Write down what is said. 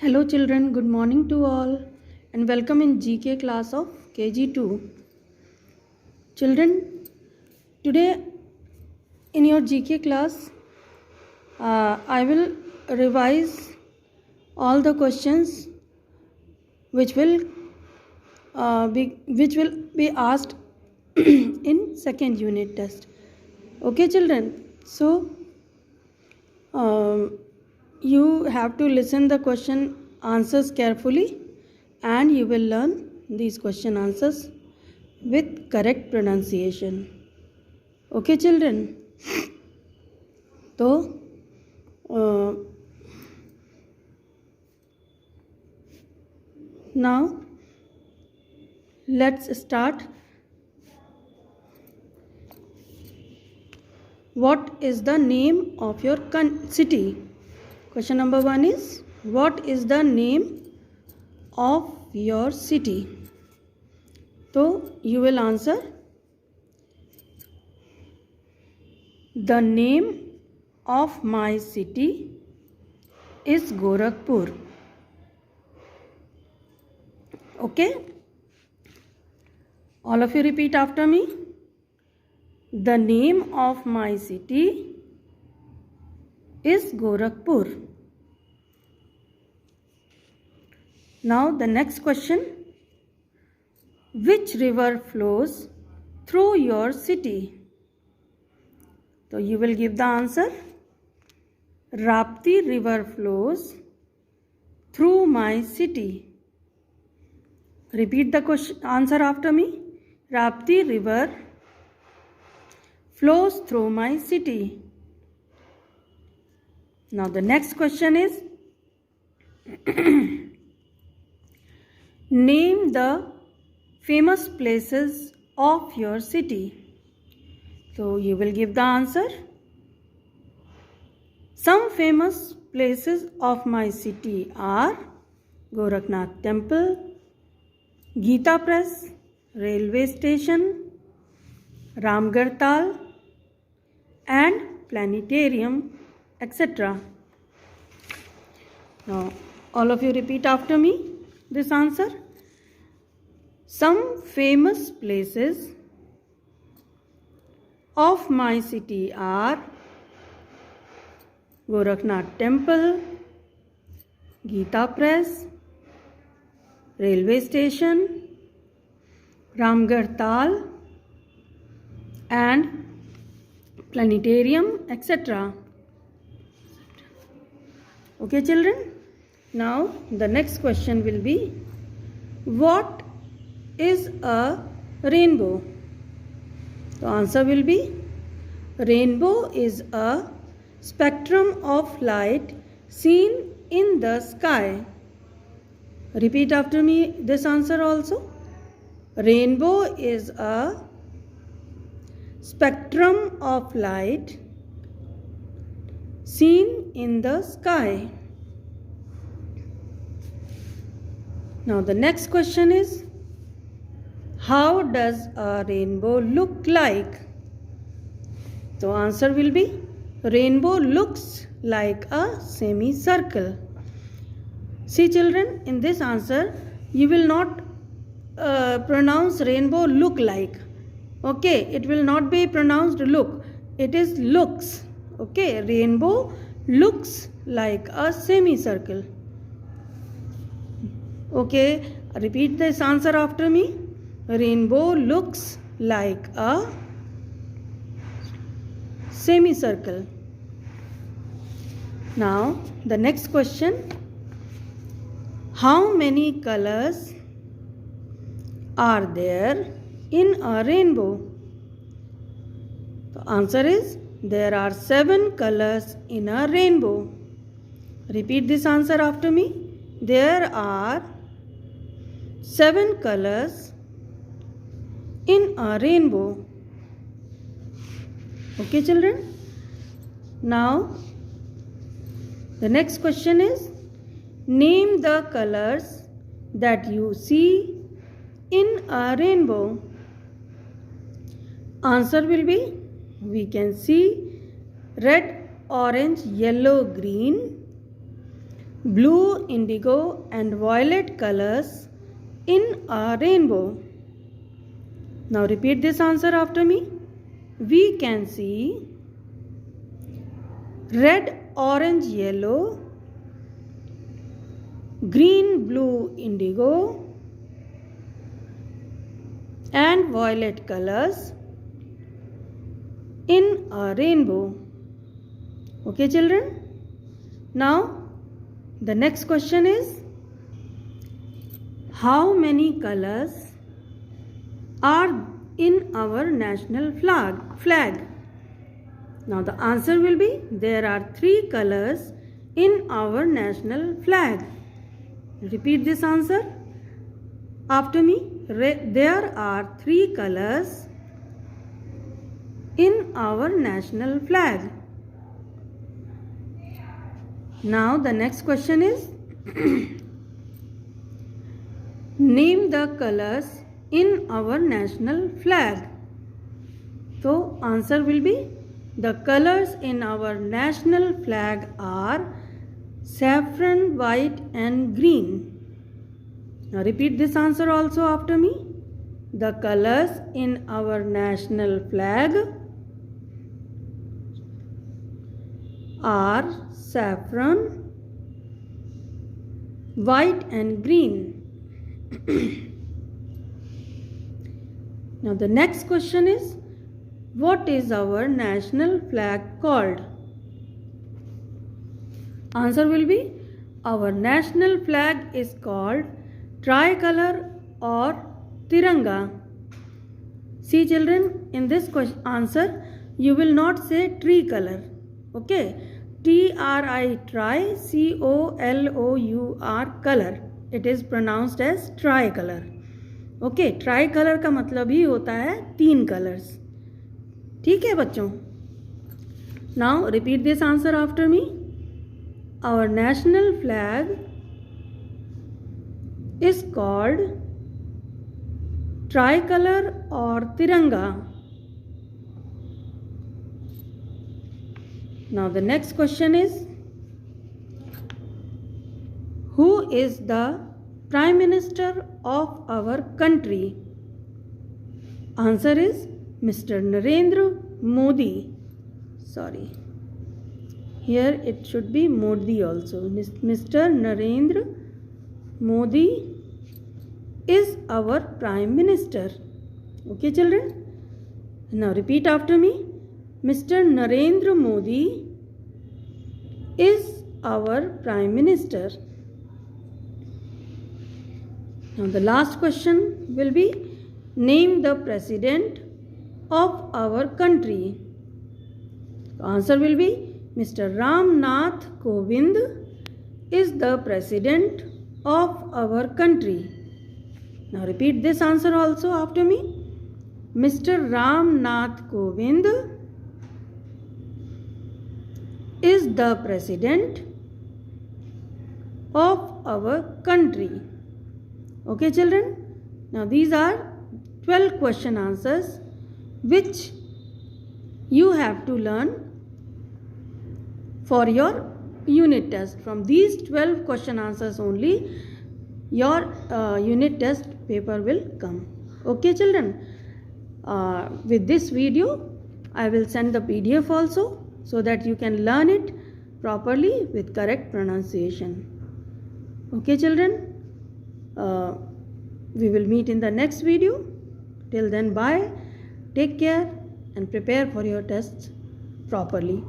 Hello children, good morning to all and welcome in GK class of KG2. Children, today in your GK class, I will revise all the questions which will be asked in second unit test. Okay children, so you have to listen the question answers carefully and you will learn these question answers with correct pronunciation. Okay children, so now let's start. What is the name of your city? Question number 1 is, what is the name of your city? So you will answer, the name of my city is Gorakhpur. Okay? All of you repeat after me. The name of my city is Gorakhpur. Now the next question. Which river flows through your city? So you will give the answer. Rapti river flows through my city. Repeat the question, answer after me. Rapti river flows through my city. Now the next question is, name the famous places of your city. So you will give the answer. Some famous places of my city are Gorakhnath Temple, Gita Press, Railway Station, Ramgarh Tal, and Planetarium, etc. Now, all of you repeat after me this answer. Some famous places of my city are Gorakhnath Temple, Gita Press, Railway Station, Ramgarh Tal, and Planetarium, etc. Okay children, now the next question will be, what is a rainbow? The answer will be, rainbow is a spectrum of light seen in the sky. Repeat after me this answer also. Rainbow is a spectrum of light seen in the sky. Now the next question is, how does a rainbow look like? The answer will be, rainbow looks like a semicircle. See children, in this answer you will not pronounce rainbow look like. Okay, it will not be pronounced look, it is looks. Okay, rainbow looks like a semicircle. Okay, repeat this answer after me. Rainbow looks like a semicircle. Now the next question, how many colors are there in a rainbow? The answer is, there are 7 colors in a rainbow. Repeat this answer after me. There are 7 colors in a rainbow. Okay children? Now the next question is, name the colors that you see in a rainbow. Answer will be, we can see red, orange, yellow, green, blue, indigo, and violet colors in a rainbow? Now repeat this answer after me. We can see red, orange, yellow, green, blue, indigo, and violet colors in a rainbow. Okay, children? Now, the next question is, how many colors are in our national flag? Now, the answer will be, there are 3 colors in our national flag. Repeat this answer after me. There are 3 colors in our national flag. Now the next question is name the colors in our national flag. So answer will be, the colors in our national flag are saffron, white, and green. Now repeat this answer also after me. The colors in our national flag are saffron, white, and green. Now the next question is, what is our national flag called? Answer will be, our national flag is called tricolor or Tiranga. See children, in this answer you will not say tricolor. Okay, T-R-I, tri, C-O-L-O-U-R, color. It is pronounced as tricolor. Okay, tricolor का मतलब ही होता है 3 colors. ठीक है बच्चों? Now repeat this answer after me. Our national flag is called tricolor or Tiranga. Now the next question is, who is the Prime Minister of our country? Answer is Mr. Narendra Modi. Sorry. Here it should be Modi also. Mr. Narendra Modi is our Prime Minister. Okay children? Now repeat after me. Mr. Narendra Modi is our Prime Minister. Now the last question will be, name the President of our country. The answer will be, Mr. Ram Nath Kovind is the President of our country. Now repeat this answer also after me. Mr. Ram Nath Kovind is the President of our country. Okay children? Now these are 12 question answers which you have to learn for your unit test. From these 12 question answers only your unit test paper will come. Okay children? With this video I will send the PDF also, so that you can learn it properly with correct pronunciation. Okay children? We will meet in the next video. Till then, bye. Take care and prepare for your tests properly.